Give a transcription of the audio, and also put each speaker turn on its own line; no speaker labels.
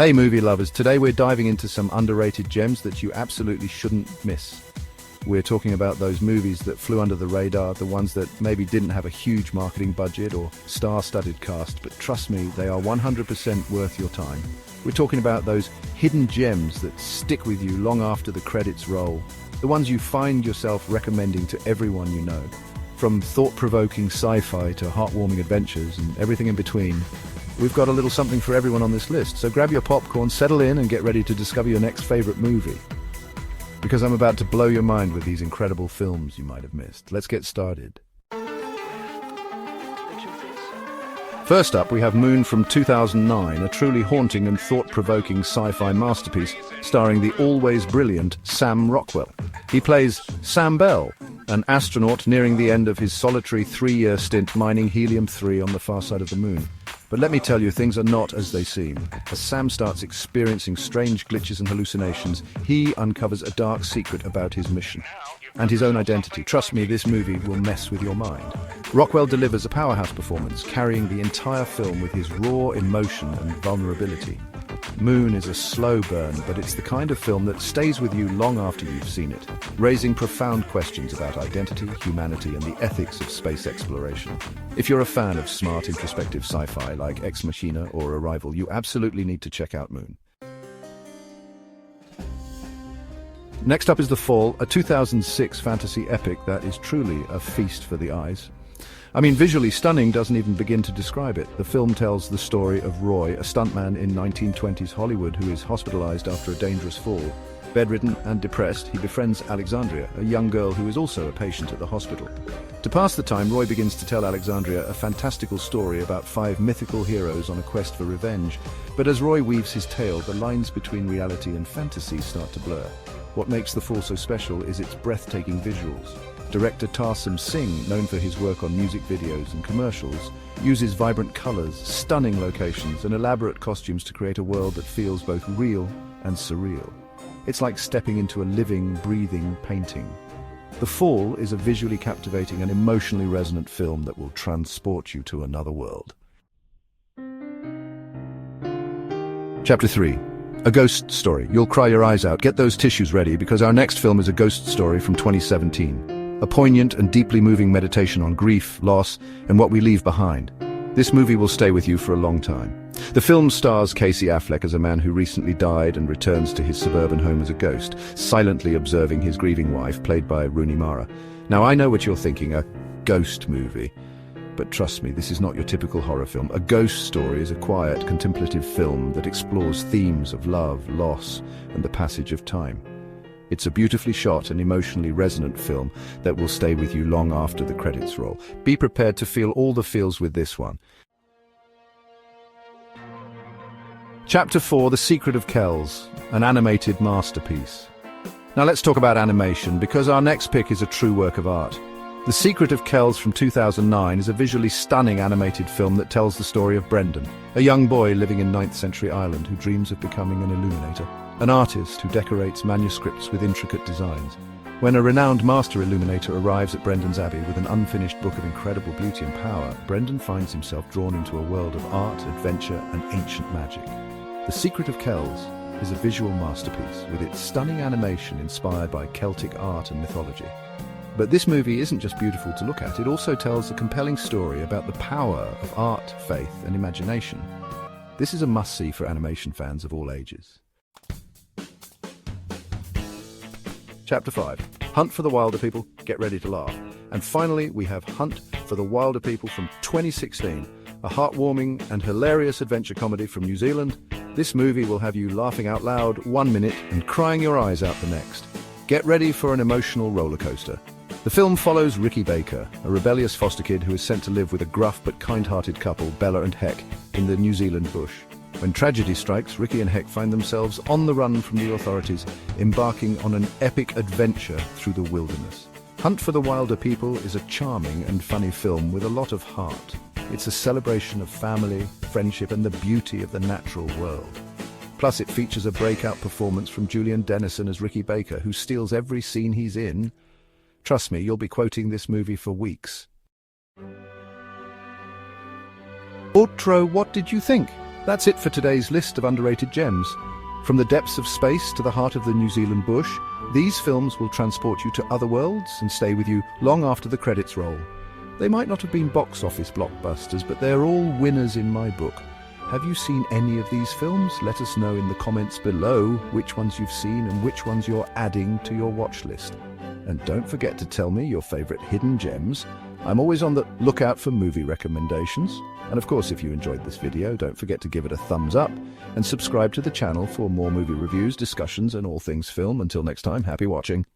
Hey movie lovers, today we're diving into some underrated gems that you absolutely shouldn't miss. We're talking about those movies that flew under the radar, the ones that maybe didn't have a huge marketing budget or star-studded cast, but trust me, they are 100% worth your time. We're talking about those hidden gems that stick with you long after the credits roll, the ones you find yourself recommending to everyone you know. From thought-provoking sci-fi to heartwarming adventures and everything in between, we've got a little something for everyone on this list, so grab your popcorn, settle in and get ready to discover your next favorite movie. Because I'm about to blow your mind with these incredible films you might have missed. Let's get started. First up, we have Moon from 2009, a truly haunting and thought-provoking sci-fi masterpiece starring the always brilliant Sam Rockwell. He plays Sam Bell, an astronaut nearing the end of his solitary 3-year stint mining helium-3 on the far side of the moon. But let me tell you, things are not as they seem. As Sam starts experiencing strange glitches and hallucinations, he uncovers a dark secret about his mission and his own identity. Trust me, this movie will mess with your mind. Rockwell delivers a powerhouse performance, carrying the entire film with his raw emotion and vulnerability. Moon is a slow burn, but it's the kind of film that stays with you long after you've seen it, raising profound questions about identity, humanity, and the ethics of space exploration. If you're a fan of smart, introspective sci-fi like Ex Machina or Arrival, you absolutely need to check out Moon. Next up is The Fall, a 2006 fantasy epic that is truly a feast for the eyes. I mean, visually stunning doesn't even begin to describe it. The film tells the story of Roy, a stuntman in 1920s Hollywood who is hospitalized after a dangerous fall. Bedridden and depressed, he befriends Alexandria, a young girl who is also a patient at the hospital. To pass the time, Roy begins to tell Alexandria a fantastical story about 5 mythical heroes on a quest for revenge. But as Roy weaves his tale, the lines between reality and fantasy start to blur. What makes The Fall so special is its breathtaking visuals. Director Tarsem Singh, known for his work on music videos and commercials, uses vibrant colors, stunning locations, and elaborate costumes to create a world that feels both real and surreal. It's like stepping into a living, breathing painting. The Fall is a visually captivating and emotionally resonant film that will transport you to another world. Chapter 3. A ghost story. You'll cry your eyes out. Get those tissues ready, because our next film is a ghost story from 2017. A poignant and deeply moving meditation on grief, loss, and what we leave behind. This movie will stay with you for a long time. The film stars Casey Affleck as a man who recently died and returns to his suburban home as a ghost, silently observing his grieving wife, played by Rooney Mara. Now, I know what you're thinking, a ghost movie. But trust me, this is not your typical horror film. A ghost story is a quiet, contemplative film that explores themes of love, loss, and the passage of time. It's a beautifully shot and emotionally resonant film that will stay with you long after the credits roll. Be prepared to feel all the feels with this one. Chapter 4, The Secret of Kells, an animated masterpiece. Now let's talk about animation, because our next pick is a true work of art. The Secret of Kells from 2009 is a visually stunning animated film that tells the story of Brendan, a young boy living in 9th century Ireland who dreams of becoming an illuminator, an artist who decorates manuscripts with intricate designs. When a renowned master illuminator arrives at Brendan's abbey with an unfinished book of incredible beauty and power, Brendan finds himself drawn into a world of art, adventure, and ancient magic. The Secret of Kells is a visual masterpiece with its stunning animation inspired by Celtic art and mythology. But this movie isn't just beautiful to look at, it also tells a compelling story about the power of art, faith, and imagination. This is a must-see for animation fans of all ages. Chapter 5. Hunt for the Wilderpeople, get ready to laugh. And finally, we have Hunt for the Wilderpeople from 2016, a heartwarming and hilarious adventure comedy from New Zealand. This movie will have you laughing out loud 1 minute and crying your eyes out the next. Get ready for an emotional roller coaster. The film follows Ricky Baker, a rebellious foster kid who is sent to live with a gruff but kind-hearted couple, Bella and Heck, in the New Zealand bush. When tragedy strikes, Ricky and Heck find themselves on the run from the authorities, embarking on an epic adventure through the wilderness. Hunt for the Wilderpeople is a charming and funny film with a lot of heart. It's a celebration of family, friendship, and the beauty of the natural world. Plus, it features a breakout performance from Julian Dennison as Ricky Baker, who steals every scene he's in. Trust me, you'll be quoting this movie for weeks. Outro, what did you think? That's it for today's list of underrated gems. From the depths of space to the heart of the New Zealand bush, these films will transport you to other worlds and stay with you long after the credits roll. They might not have been box office blockbusters, but they're all winners in my book. Have you seen any of these films? Let us know in the comments below which ones you've seen and which ones you're adding to your watch list. And don't forget to tell me your favorite hidden gems. I'm always on the lookout for movie recommendations. And of course, if you enjoyed this video, don't forget to give it a thumbs up and subscribe to the channel for more movie reviews, discussions, and all things film. Until next time, happy watching.